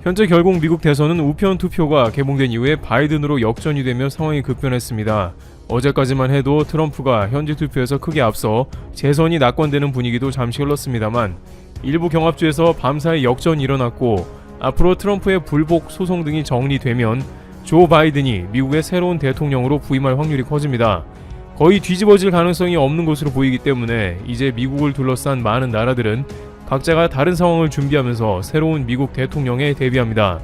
현재 결국 미국 대선은 우편 투표가 개봉된 이후에 바이든으로 역전이 되며 상황이 급변했습니다. 어제까지만 해도 트럼프가 현지 투표에서 크게 앞서 재선이 낙관되는 분위기도 잠시 흘렀습니다만 일부 경합주에서 밤사이 역전이 일어났고 앞으로 트럼프의 불복 소송 등이 정리되면 조 바이든이 미국의 새로운 대통령으로 부임할 확률이 커집니다. 거의 뒤집어질 가능성이 없는 것으로 보이기 때문에 이제 미국을 둘러싼 많은 나라들은 각자가 다른 상황을 준비하면서 새로운 미국 대통령에 대비합니다.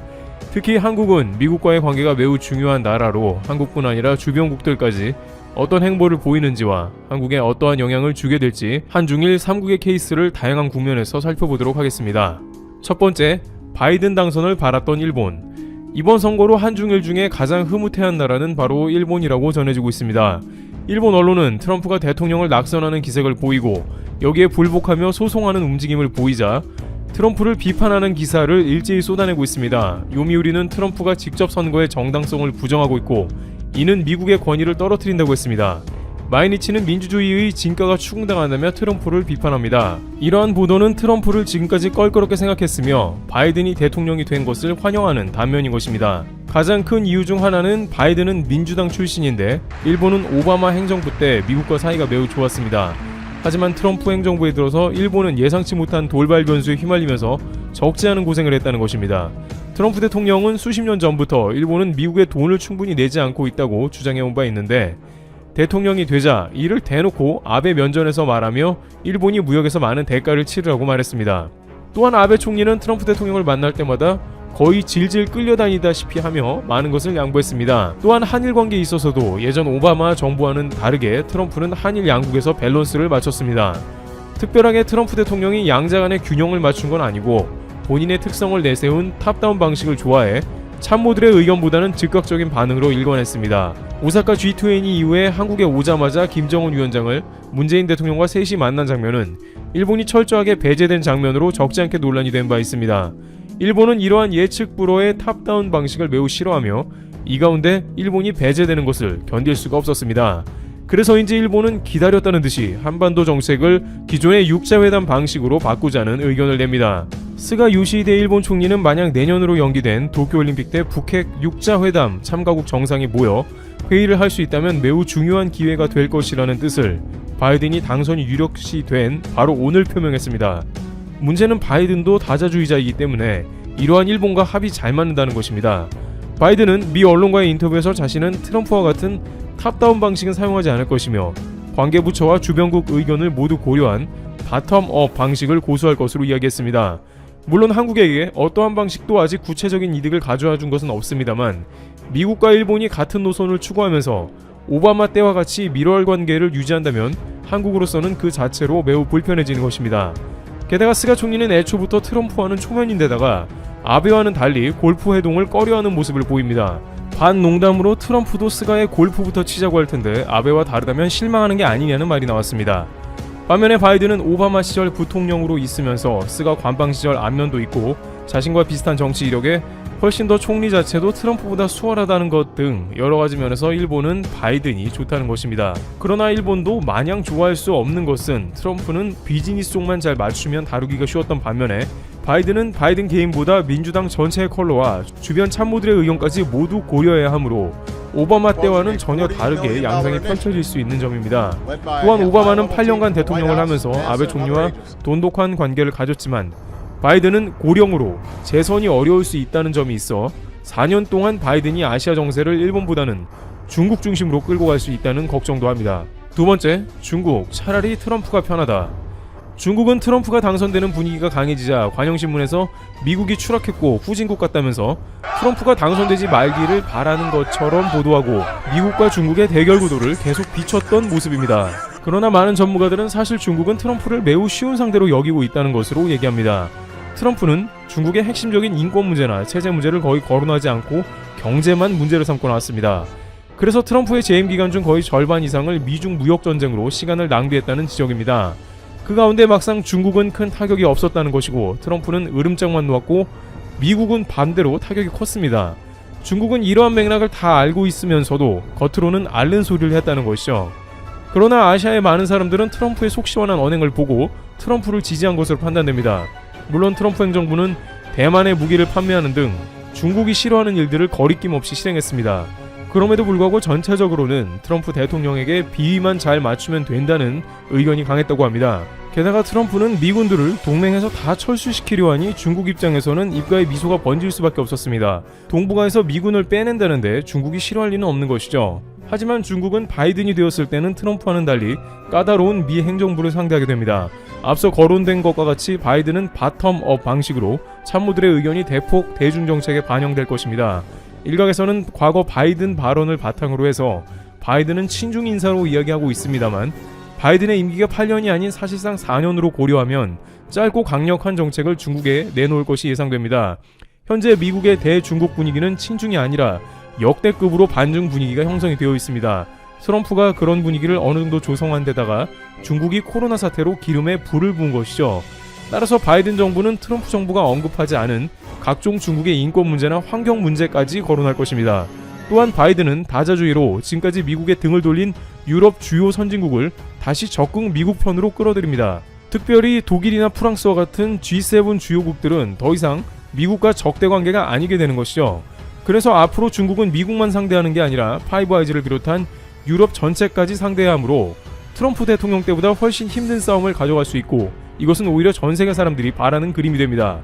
특히 한국은 미국과의 관계가 매우 중요한 나라로 한국뿐 아니라 주변국들까지 어떤 행보를 보이는지와 한국에 어떠한 영향을 주게 될지 한중일 3국의 케이스를 다양한 국면에서 살펴보도록 하겠습니다. 첫 번째, 바이든 당선을 바랐던 일본. 이번 선거로 한중일 중에 가장 흐뭇해한 나라는 바로 일본이라고 전해지고 있습니다. 일본 언론은 트럼프가 대통령을 낙선하는 기색을 보이고 여기에 불복하며 소송하는 움직임을 보이자 트럼프를 비판하는 기사를 일제히 쏟아내고 있습니다. 요미우리는 트럼프가 직접 선거의 정당성을 부정하고 있고 이는 미국의 권위를 떨어뜨린다고 했습니다. 마이니치는 민주주의의 진가가 추궁당한다며 트럼프를 비판합니다. 이러한 보도는 트럼프를 지금까지 껄끄럽게 생각했으며 바이든이 대통령이 된 것을 환영하는 단면인 것입니다. 가장 큰 이유 중 하나는 바이든은 민주당 출신인데 일본은 오바마 행정부 때 미국과 사이가 매우 좋았습니다. 하지만 트럼프 행정부에 들어서 일본은 예상치 못한 돌발 변수에 휘말리면서 적지 않은 고생을 했다는 것입니다. 트럼프 대통령은 수십 년 전부터 일본은 미국의 돈을 충분히 내지 않고 있다고 주장해온 바 있는데 대통령이 되자 이를 대놓고 아베 면전에서 말하며 일본이 무역에서 많은 대가를 치르라고 말했습니다. 또한 아베 총리는 트럼프 대통령을 만날 때마다 거의 질질 끌려다니다시피 하며 많은 것을 양보했습니다. 또한 한일 관계에 있어서도 예전 오바마 정부와는 다르게 트럼프는 한일 양국에서 밸런스를 맞췄습니다. 특별하게 트럼프 대통령이 양자 간의 균형을 맞춘 건 아니고 본인의 특성을 내세운 탑다운 방식을 좋아해 참모들의 의견보다는 즉각적인 반응으로 일관했습니다. 오사카 G20 이후에 한국에 오자마자 김정은 위원장을 문재인 대통령과 셋이 만난 장면은 일본이 철저하게 배제된 장면으로 적지 않게 논란이 된 바 있습니다. 일본은 이러한 예측 불허의 탑다운 방식을 매우 싫어하며 이 가운데 일본이 배제되는 것을 견딜 수가 없었습니다. 그래서인지 일본은 기다렸다는 듯이 한반도 정책을 기존의 육자회담 방식으로 바꾸자는 의견을 냅니다. 스가 요시히데 일본 총리는 만약 내년으로 연기된 도쿄올림픽 때 북핵 육자회담 참가국 정상이 모여 회의를 할 수 있다면 매우 중요한 기회가 될 것이라는 뜻을 바이든이 당선이 유력시 된 바로 오늘 표명했습니다. 문제는 바이든도 다자주의자이기 때문에 이러한 일본과 합이 잘 맞는다는 것입니다. 바이든은 미 언론과의 인터뷰에서 자신은 트럼프와 같은 탑다운 방식은 사용하지 않을 것이며 관계부처와 주변국 의견을 모두 고려한 바텀업 방식을 고수할 것으로 이야기했습니다. 물론 한국에게 어떠한 방식도 아직 구체적인 이득을 가져와 준 것은 없습니다만 미국과 일본이 같은 노선을 추구하면서 오바마 때와 같이 밀월 관계를 유지한다면 한국으로서는 그 자체로 매우 불편해지는 것입니다. 게다가 스가 총리는 애초부터 트럼프와는 초면인데다가 아베와는 달리 골프 회동을 꺼려하는 모습을 보입니다. 반농담으로 트럼프도 스가의 골프부터 치자고 할 텐데 아베와 다르다면 실망하는 게 아니냐는 말이 나왔습니다. 반면에 바이든은 오바마 시절 부통령으로 있으면서 스가 관방 시절 안면도 있고 자신과 비슷한 정치 이력에 훨씬 더 총리 자체도 트럼프보다 수월하다는 것 등 여러 가지 면에서 일본은 바이든이 좋다는 것입니다. 그러나 일본도 마냥 좋아할 수 없는 것은 트럼프는 비즈니스 쪽만 잘 맞추면 다루기가 쉬웠던 반면에 바이든은 바이든 개인보다 민주당 전체의 컬러와 주변 참모들의 의견까지 모두 고려해야 하므로 오바마 때와는 전혀 다르게 양상이 펼쳐질 수 있는 점입니다. 또한 오바마는 8년간 대통령을 하면서 아베 총리와 돈독한 관계를 가졌지만 바이든은 고령으로 재선이 어려울 수 있다는 점이 있어 4년 동안 바이든이 아시아 정세를 일본보다는 중국 중심으로 끌고 갈 수 있다는 걱정도 합니다. 두 번째, 중국. 차라리 트럼프가 편하다. 중국은 트럼프가 당선되는 분위기가 강해지자 관영신문에서 미국이 추락했고 후진국 같다면서 트럼프가 당선되지 말기를 바라는 것처럼 보도하고 미국과 중국의 대결 구도를 계속 비췄던 모습입니다. 그러나 많은 전문가들은 사실 중국은 트럼프를 매우 쉬운 상대로 여기고 있다는 것으로 얘기합니다. 트럼프는 중국의 핵심적인 인권 문제나 체제 문제를 거의 거론하지 않고 경제만 문제를 삼고 나왔습니다. 그래서 트럼프의 재임 기간 중 거의 절반 이상을 미중 무역 전쟁으로 시간을 낭비했다는 지적입니다. 그 가운데 막상 중국은 큰 타격이 없었다는 것이고 트럼프는 으름장만 놓았고 미국은 반대로 타격이 컸습니다. 중국은 이러한 맥락을 다 알고 있으면서도 겉으로는 앓는 소리를 했다는 것이죠. 그러나 아시아의 많은 사람들은 트럼프의 속 시원한 언행을 보고 트럼프를 지지한 것으로 판단됩니다. 물론 트럼프 행정부는 대만에 무기를 판매하는 등 중국이 싫어하는 일들을 거리낌 없이 실행했습니다. 그럼에도 불구하고 전체적으로는 트럼프 대통령에게 비위만 잘 맞추면 된다는 의견이 강했다고 합니다. 게다가 트럼프는 미군들을 동맹에서 다 철수시키려 하니 중국 입장에서는 입가에 미소가 번질 수밖에 없었습니다. 동북아에서 미군을 빼낸다는데 중국이 싫어할 리는 없는 것이죠. 하지만 중국은 바이든이 되었을 때는 트럼프와는 달리 까다로운 미 행정부를 상대하게 됩니다. 앞서 거론된 것과 같이 바이든은 바텀업 방식으로 참모들의 의견이 대폭 대중정책에 반영될 것입니다. 일각에서는 과거 바이든 발언을 바탕으로 해서 바이든은 친중 인사로 이야기하고 있습니다만 바이든의 임기가 8년이 아닌 사실상 4년으로 고려하면 짧고 강력한 정책을 중국에 내놓을 것이 예상됩니다. 현재 미국의 대중국 분위기는 친중이 아니라 역대급으로 반중 분위기가 형성이 되어 있습니다. 트럼프가 그런 분위기를 어느 정도 조성한 데다가 중국이 코로나 사태로 기름에 불을 부은 것이죠. 따라서 바이든 정부는 트럼프 정부가 언급하지 않은 각종 중국의 인권 문제나 환경 문제까지 거론할 것입니다. 또한 바이든은 다자주의로 지금까지 미국에 등을 돌린 유럽 주요 선진국을 다시 적극 미국 편으로 끌어들입니다. 특별히 독일이나 프랑스와 같은 G7 주요국들은 더 이상 미국과 적대 관계가 아니게 되는 것이죠. 그래서 앞으로 중국은 미국만 상대하는 게 아니라 파이브 아이즈를 비롯한 유럽 전체까지 상대해야 하므로 트럼프 대통령 때보다 훨씬 힘든 싸움을 가져갈 수 있고 이것은 오히려 전 세계 사람들이 바라는 그림이 됩니다.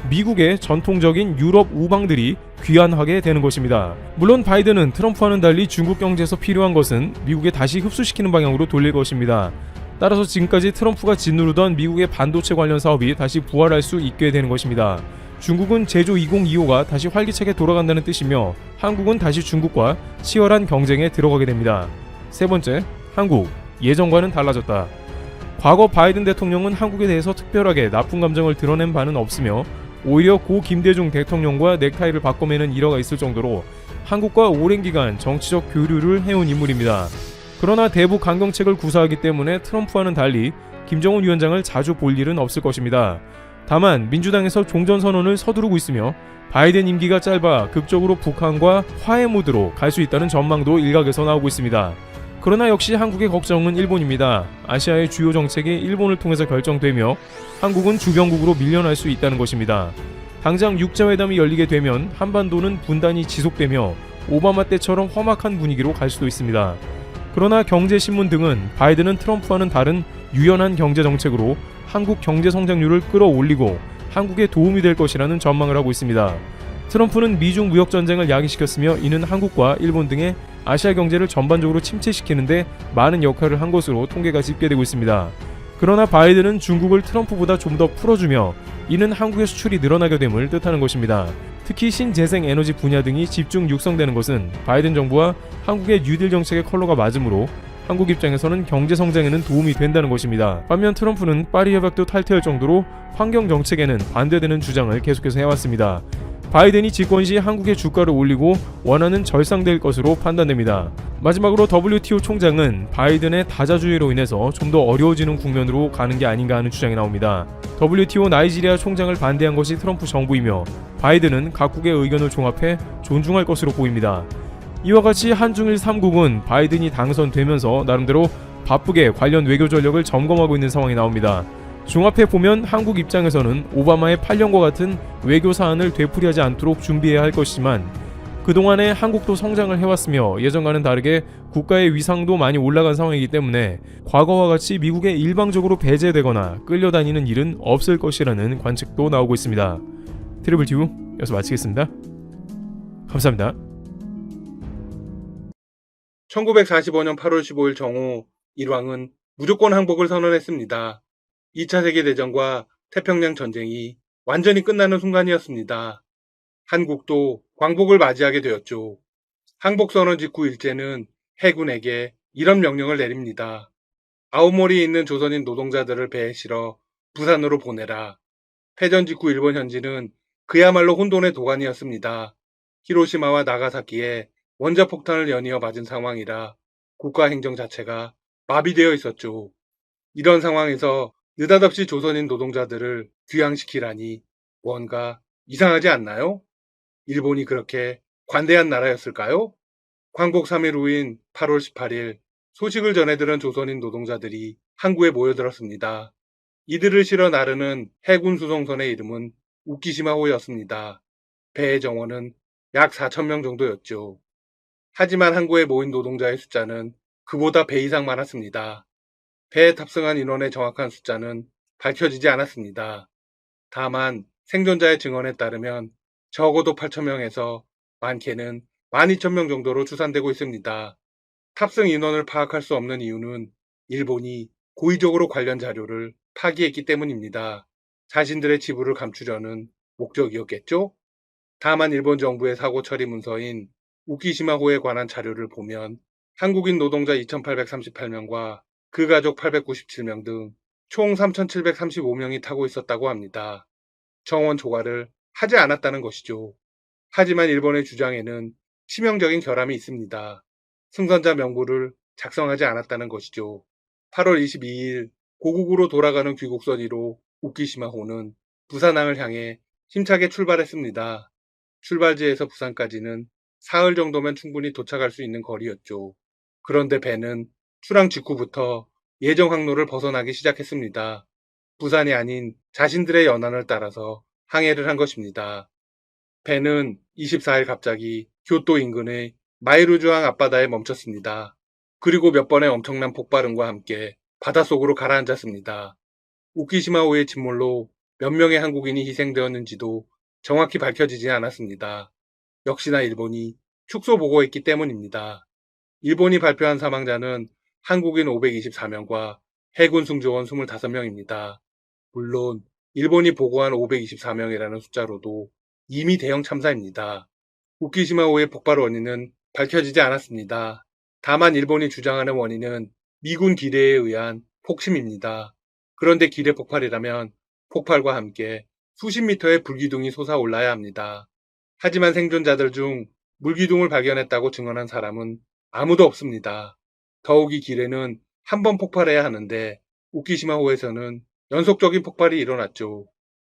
미국의 전통적인 유럽 우방들이 귀환하게 되는 것입니다. 물론 바이든은 트럼프와는 달리 중국 경제에서 필요한 것은 미국에 다시 흡수시키는 방향으로 돌릴 것입니다. 따라서 지금까지 트럼프가 짓누르던 미국의 반도체 관련 사업이 다시 부활할 수 있게 되는 것입니다. 중국은 제조 2025가 다시 활기차게 돌아간다는 뜻이며 한국은 다시 중국과 치열한 경쟁에 들어가게 됩니다. 세 번째, 한국. 예전과는 달라졌다. 과거 바이든 대통령은 한국에 대해서 특별하게 나쁜 감정을 드러낸 바는 없으며 오히려 고 김대중 대통령과 넥타이를 바꿔매는 일화가 있을 정도로 한국과 오랜 기간 정치적 교류를 해온 인물입니다. 그러나 대북 강경책을 구사하기 때문에 트럼프와는 달리 김정은 위원장을 자주 볼 일은 없을 것입니다. 다만 민주당에서 종전선언을 서두르고 있으며 바이든 임기가 짧아 극적으로 북한과 화해 모드로 갈 수 있다는 전망도 일각에서 나오고 있습니다. 그러나 역시 한국의 걱정은 일본입니다. 아시아의 주요 정책이 일본을 통해서 결정되며 한국은 주변국으로 밀려날 수 있다는 것입니다. 당장 육자회담이 열리게 되면 한반도는 분단이 지속되며 오바마 때처럼 험악한 분위기로 갈 수도 있습니다. 그러나 경제신문 등은 바이든은 트럼프와는 다른 유연한 경제정책으로 한국 경제 성장률을 끌어올리고 한국에 도움이 될 것이라는 전망을 하고 있습니다. 트럼프는 미중 무역 전쟁을 야기시켰으며 이는 한국과 일본 등의 아시아 경제를 전반적으로 침체시키는데 많은 역할을 한 것으로 통계가 집계되고 있습니다. 그러나 바이든은 중국을 트럼프보다 좀 더 풀어주며 이는 한국의 수출이 늘어나게 됨을 뜻하는 것입니다. 특히 신재생 에너지 분야 등이 집중 육성되는 것은 바이든 정부와 한국의 뉴딜 정책의 컬러가 맞으므로 한국 입장에서는 경제 성장에는 도움이 된다는 것입니다. 반면 트럼프는 파리 협약도 탈퇴할 정도로 환경 정책에는 반대되는 주장을 계속해서 해왔습니다. 바이든이 집권 시 한국의 주가를 올리고 원화는 절상될 것으로 판단됩니다. 마지막으로 WTO 총장은 바이든의 다자주의로 인해서 좀 더 어려워지는 국면으로 가는 게 아닌가 하는 주장이 나옵니다. WTO 나이지리아 총장을 반대한 것이 트럼프 정부이며 바이든은 각국의 의견을 종합해 존중할 것으로 보입니다. 이와 같이 한중일 3국은 바이든이 당선되면서 나름대로 바쁘게 관련 외교 전력을 점검하고 있는 상황이 나옵니다. 종합해보면 한국 입장에서는 오바마의 8년과 같은 외교 사안을 되풀이하지 않도록 준비해야 할 것이지만 그동안에 한국도 성장을 해왔으며 예전과는 다르게 국가의 위상도 많이 올라간 상황이기 때문에 과거와 같이 미국에 일방적으로 배제되거나 끌려다니는 일은 없을 것이라는 관측도 나오고 있습니다. 트리블 듀 여기서 마치겠습니다. 감사합니다. 1945년 8월 15일 정오 일왕은 무조건 항복을 선언했습니다. 2차 세계대전과 태평양 전쟁이 완전히 끝나는 순간이었습니다. 한국도 광복을 맞이하게 되었죠. 항복선언 직후 일제는 해군에게 이런 명령을 내립니다. 아오모리에 있는 조선인 노동자들을 배에 실어 부산으로 보내라. 패전 직후 일본 현지는 그야말로 혼돈의 도가니였습니다. 히로시마와 나가사키에 원자폭탄을 연이어 맞은 상황이라 국가 행정 자체가 마비되어 있었죠. 이런 상황에서 느닷없이 조선인 노동자들을 귀향시키라니 뭔가 이상하지 않나요? 일본이 그렇게 관대한 나라였을까요? 광복 3일 후인 8월 18일 소식을 전해들은 조선인 노동자들이 항구에 모여들었습니다. 이들을 실어 나르는 해군 수송선의 이름은 우키시마호였습니다. 배의 정원은 약 4,000명 정도였죠. 하지만 항구에 모인 노동자의 숫자는 그보다 배 이상 많았습니다. 배에 탑승한 인원의 정확한 숫자는 밝혀지지 않았습니다. 다만 생존자의 증언에 따르면 적어도 8,000명에서 많게는 12,000명 정도로 추산되고 있습니다. 탑승 인원을 파악할 수 없는 이유는 일본이 고의적으로 관련 자료를 파기했기 때문입니다. 자신들의 치부를 감추려는 목적이었겠죠? 다만 일본 정부의 사고 처리 문서인 우키시마호에 관한 자료를 보면 한국인 노동자 2,838명과 그 가족 897명 등 총 3,735명이 타고 있었다고 합니다. 정원 초과를 하지 않았다는 것이죠. 하지만 일본의 주장에는 치명적인 결함이 있습니다. 승선자 명부를 작성하지 않았다는 것이죠. 8월 22일 고국으로 돌아가는 귀국선 1호 우키시마호는 부산항을 향해 힘차게 출발했습니다. 출발지에서 부산까지는 사흘 정도면 충분히 도착할 수 있는 거리였죠. 그런데 배는 출항 직후부터 예정 항로를 벗어나기 시작했습니다. 부산이 아닌 자신들의 연안을 따라서 항해를 한 것입니다. 배는 24일 갑자기 교토 인근의 마이루주항 앞바다에 멈췄습니다. 그리고 몇 번의 엄청난 폭발음과 함께 바닷속으로 가라앉았습니다. 우키시마호의 침몰로 몇 명의 한국인이 희생되었는지도 정확히 밝혀지지 않았습니다. 역시나 일본이 축소 보고했기 때문입니다. 일본이 발표한 사망자는 한국인 524명과 해군 승조원 25명입니다. 물론 일본이 보고한 524명이라는 숫자로도 이미 대형 참사입니다. 후쿠시마호의 폭발 원인은 밝혀지지 않았습니다. 다만 일본이 주장하는 원인은 미군 기뢰에 의한 폭침입니다. 그런데 기뢰 폭발이라면 폭발과 함께 수십 미터의 불기둥이 솟아올라야 합니다. 하지만 생존자들 중 물기둥을 발견했다고 증언한 사람은 아무도 없습니다. 더욱이 기뢰는 한 번 폭발해야 하는데 우키시마호에서는 연속적인 폭발이 일어났죠.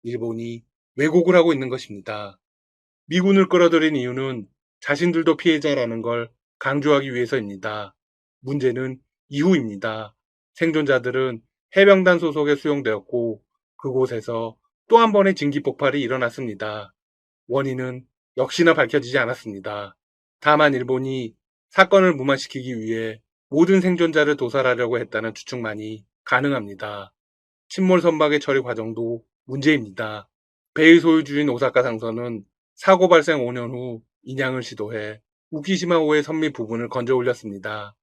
일본이 왜곡을 하고 있는 것입니다. 미군을 끌어들인 이유는 자신들도 피해자라는 걸 강조하기 위해서입니다. 문제는 이후입니다. 생존자들은 해병단 소속에 수용되었고 그곳에서 또 한 번의 진기 폭발이 일어났습니다. 원인은 역시나 밝혀지지 않았습니다. 다만 일본이 사건을 무마시키기 위해 모든 생존자를 도살하려고 했다는 추측만이 가능합니다. 침몰 선박의 처리 과정도 문제입니다. 배의 소유주인 오사카 상선은 사고 발생 5년 후 인양을 시도해 우키시마호의 선미 부분을 건져 올렸습니다.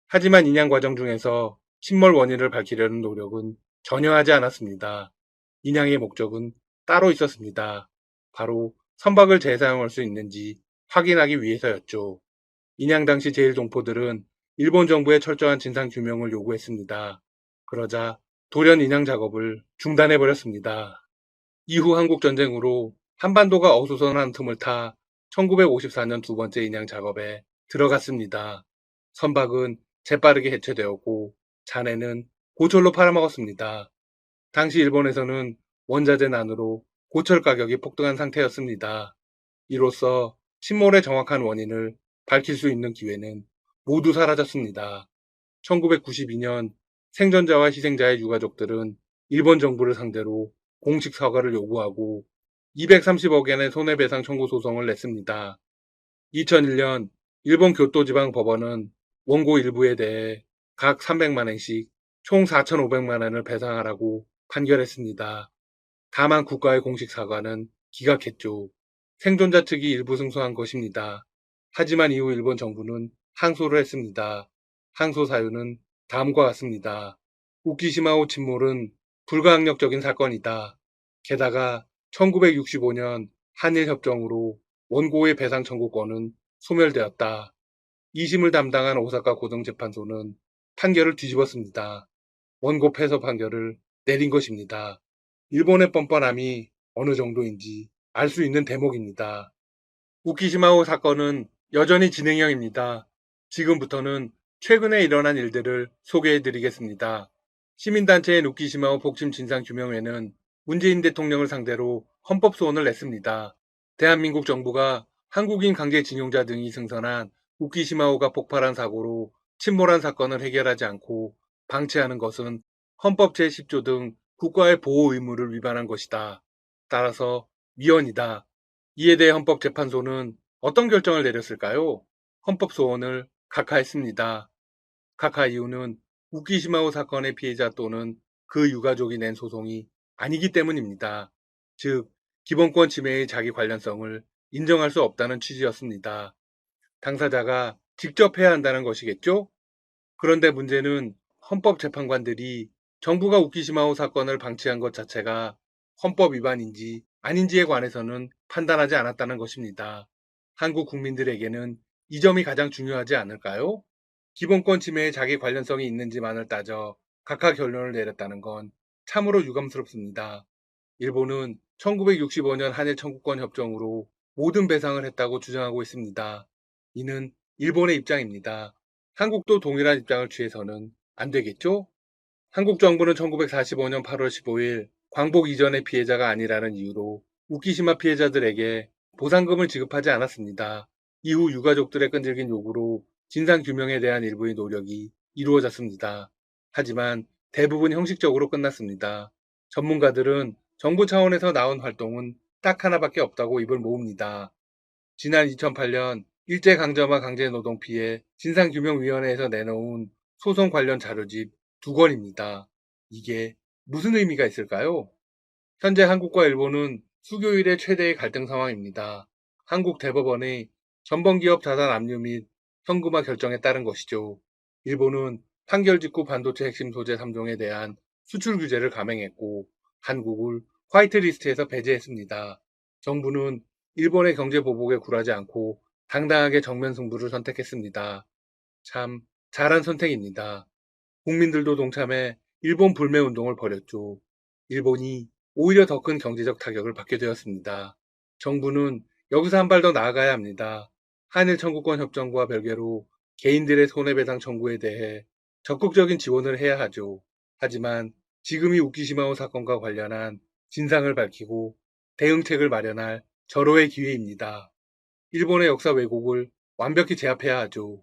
하지만 인양 과정 중에서 침몰 원인을 밝히려는 노력은 전혀 하지 않았습니다. 인양의 목적은 따로 있었습니다. 바로 선박을 재사용할 수 있는지 확인하기 위해서였죠. 인양 당시 제1동포들은 일본 정부의 철저한 진상 규명을 요구했습니다. 그러자 돌연 인양 작업을 중단해버렸습니다. 이후 한국전쟁으로 한반도가 어수선한 틈을 타 1954년 두 번째 인양 작업에 들어갔습니다. 선박은 재빠르게 해체되었고 잔해는 고철로 팔아먹었습니다. 당시 일본에서는 원자재 난으로 고철 가격이 폭등한 상태였습니다. 이로써 침몰의 정확한 원인을 밝힐 수 있는 기회는 모두 사라졌습니다. 1992년 생존자와 희생자의 유가족들은 일본 정부를 상대로 공식 사과를 요구하고 230억 엔의 손해배상 청구 소송을 냈습니다. 2001년 일본 교토지방 법원은 원고 일부에 대해 각 300만 엔씩 총 4,500만 엔을 배상하라고 판결했습니다. 다만 국가의 공식 사과는 기각했죠. 생존자 측이 일부 승소한 것입니다. 하지만 이후 일본 정부는 항소를 했습니다. 항소 사유는 다음과 같습니다. 우키시마호 침몰은 불가항력적인 사건이다. 게다가 1965년 한일협정으로 원고의 배상 청구권은 소멸되었다. 2심을 담당한 오사카 고등재판소는 판결을 뒤집었습니다. 원고 패소 판결을 내린 것입니다. 일본의 뻔뻔함이 어느 정도인지 알 수 있는 대목입니다. 우키시마호 사건은 여전히 진행형입니다. 지금부터는 최근에 일어난 일들을 소개해드리겠습니다. 시민단체인 우키시마호 폭침 진상규명회는 문재인 대통령을 상대로 헌법소원을 냈습니다. 대한민국 정부가 한국인 강제징용자 등이 승선한 우키시마호가 폭발한 사고로 침몰한 사건을 해결하지 않고 방치하는 것은 헌법 제10조 등 국가의 보호 의무를 위반한 것이다. 따라서 위헌이다. 이에 대해 헌법재판소는 어떤 결정을 내렸을까요? 헌법소원을 각하했습니다. 각하 이유는 우키시마호 사건의 피해자 또는 그 유가족이 낸 소송이 아니기 때문입니다. 즉, 기본권 침해의 자기 관련성을 인정할 수 없다는 취지였습니다. 당사자가 직접 해야 한다는 것이겠죠? 그런데 문제는 헌법재판관들이 정부가 우키시마호 사건을 방치한 것 자체가 헌법 위반인지 아닌지에 관해서는 판단하지 않았다는 것입니다. 한국 국민들에게는 이 점이 가장 중요하지 않을까요? 기본권 침해에 자기 관련성이 있는지만을 따져 각하 결론을 내렸다는 건 참으로 유감스럽습니다. 일본은 1965년 한일 청구권 협정으로 모든 배상을 했다고 주장하고 있습니다. 이는 일본의 입장입니다. 한국도 동일한 입장을 취해서는 안 되겠죠? 한국 정부는 1945년 8월 15일 광복 이전의 피해자가 아니라는 이유로 우키시마 피해자들에게 보상금을 지급하지 않았습니다. 이후 유가족들의 끈질긴 요구로 진상규명에 대한 일부의 노력이 이루어졌습니다. 하지만 대부분 형식적으로 끝났습니다. 전문가들은 정부 차원에서 나온 활동은 딱 하나밖에 없다고 입을 모읍니다. 지난 2008년 일제강점과 강제노동 피해 진상규명위원회에서 내놓은 소송 관련 자료집 2권입니다. 이게 무슨 의미가 있을까요? 현재 한국과 일본은 수교일의 최대의 갈등 상황입니다. 한국 대법원의 전범기업 자산 압류 및 현금화 결정에 따른 것이죠. 일본은 판결 직후 반도체 핵심 소재 3종에 대한 수출 규제를 감행했고 한국을 화이트리스트에서 배제했습니다. 정부는 일본의 경제 보복에 굴하지 않고 당당하게 정면 승부를 선택했습니다. 참 잘한 선택입니다. 국민들도 동참해 일본 불매 운동을 벌였죠. 일본이 오히려 더 큰 경제적 타격을 받게 되었습니다. 정부는 여기서 한 발 더 나아가야 합니다. 한일 청구권 협정과 별개로 개인들의 손해배상 청구에 대해 적극적인 지원을 해야 하죠. 하지만 지금이 우키시마호 사건과 관련한 진상을 밝히고 대응책을 마련할 절호의 기회입니다. 일본의 역사 왜곡을 완벽히 제압해야 하죠.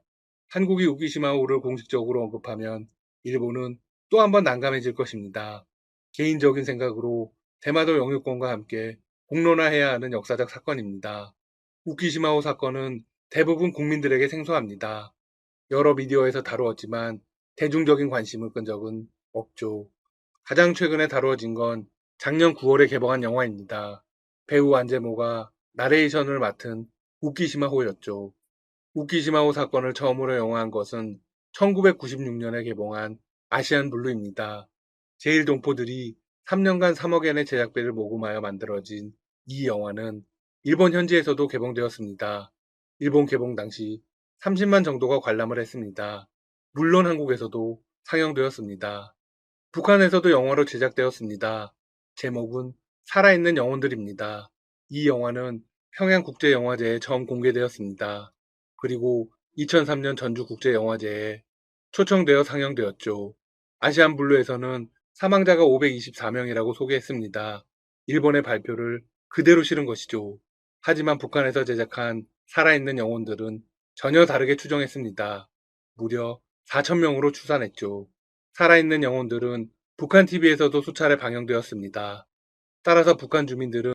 한국이 우키시마호를 공식적으로 언급하면 일본은 또 한 번 난감해질 것입니다. 개인적인 생각으로 대마도 영유권과 함께 공론화해야 하는 역사적 사건입니다. 우키시마호 사건은 대부분 국민들에게 생소합니다. 여러 미디어에서 다루었지만 대중적인 관심을 끈 적은 없죠. 가장 최근에 다루어진 건 작년 9월에 개봉한 영화입니다. 배우 안재모가 나레이션을 맡은 우키시마호였죠. 우키시마호 사건을 처음으로 영화한 것은 1996년에 개봉한 아시안 블루입니다. 제1동포들이 3년간 3억엔의 제작비를 모금하여 만들어진 이 영화는 일본 현지에서도 개봉되었습니다. 일본 개봉 당시 30만 정도가 관람을 했습니다. 물론 한국에서도 상영되었습니다. 북한에서도 영화로 제작되었습니다. 제목은 살아있는 영혼들입니다. 이 영화는 평양국제영화제에 처음 공개되었습니다. 그리고 2003년 전주국제영화제에 초청되어 상영되었죠. 아시안 블루에서는 사망자가 524명이라고 소개했습니다. 일본의 발표를 그대로 실은 것이죠. 하지만 북한에서 제작한 살아있는 영혼들은 전혀 다르게 추정했습니다. 무려 4,000명으로 추산했죠. 살아있는 영혼들은 북한 TV에서도 수차례 방영되었습니다. 따라서 북한 주민들은